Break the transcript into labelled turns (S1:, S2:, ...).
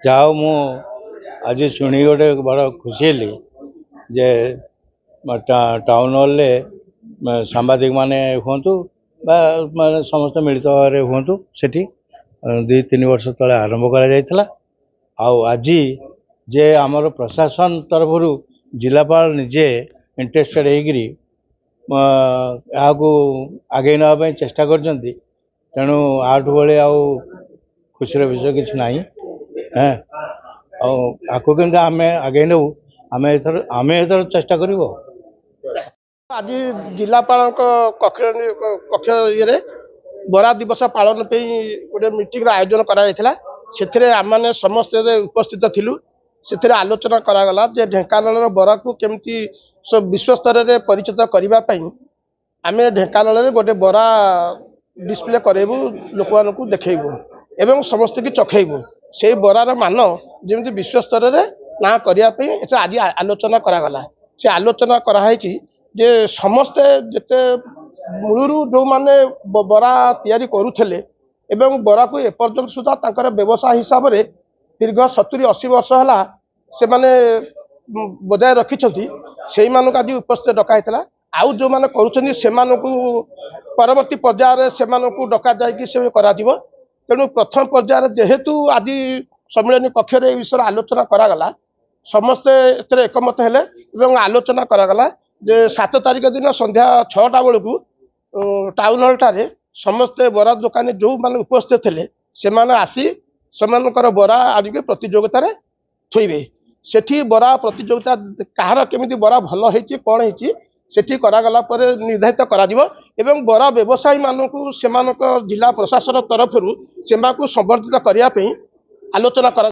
S1: ଯାହା ମୁଁ ଆଜି ଶୁଣି ଗୋଟେ ବଡ଼ ଖୁସି ହେଲି ଯେ ଟାଉନ୍ ହଲ୍ରେ ସାମ୍ବାଦିକ ମାନେ ହୁଅନ୍ତୁ ବା ମାନେ ସମସ୍ତେ ମିଳିତ ଭାବରେ ହୁଅନ୍ତୁ ସେଠି 2-3 ବର୍ଷ ତଳେ ଆରମ୍ଭ କରାଯାଇଥିଲା। ଆଉ ଆଜି ଯେ ଆମର ପ୍ରଶାସନ ତରଫରୁ ଜିଲ୍ଲାପାଳ ନିଜେ ଇଣ୍ଟରେଷ୍ଟେଡ୍ ହେଇକିରି ଏହାକୁ ଆଗେଇ ନେବା ପାଇଁ ଚେଷ୍ଟା କରିଛନ୍ତି। ତେଣୁ ଆଠୁ ଭଳି ଆଉ ଖୁସିର ବିଷୟ କିଛି ନାହିଁ। ଆଉ ଆକୁ କେମିତି ଆମେ ଆଗେଇ ନେବୁ ଆମେ ଏଥର ଚେଷ୍ଟା କରିବୁ।
S2: आज जिलापाल कक्ष ये बरा दिवस पालन पे गोटे मीटिंग आयोजन कराइला। आम समस्ते उपस्थित थिलु। से आलोचना करागला जे ढेंकानाल बरा को केमती सब विश्व स्तर में परिचित करने आम ढेंकानाल गोटे बरा डिस्प्ले करेबू लोक मानू देखू एवं समस्त की चखेबू से बरार मान जमी विश्व स्तर में ना करने आज आलोचना करागला। से आलोचना कराई जे समस्ते जिते मूलरू जो माने बरा तैयारी करुले एवं बरा को एपर्यंत सुधा तांकर व्यवसाय हिसाब से दीर्घ 70-80 वर्ष है से माने बजाय रखिंट से आज उपस्थित डकाई आउ जो मैंने कर परवर्ती पर्यायर से डका जा तेणु प्रथम पर्यायर जेहेतु आज सम्मिलन कक्ष विषय आलोचना करागला समस्ते एकमत हेले आलोचना करागला जे 7 तारिख दिन संध्या 6टा बेलू टाउन हॉल ठारे समस्ते बरा दुकानी जो मैंने उपस्थित थे से आसी सेमानकर बरा आज प्रतियोगितार थोइबे। सेठी बरा प्रतियोगिता कहार केमिति बरा भल होइछि कोन होइछि सेठी करागला पर निर्धारित करा दिबो एवं बरा व्यवसायी मानकु सेमानक जिला प्रशासन तरफरु सेमाकु संवर्धित करिया पई आलोचना करा।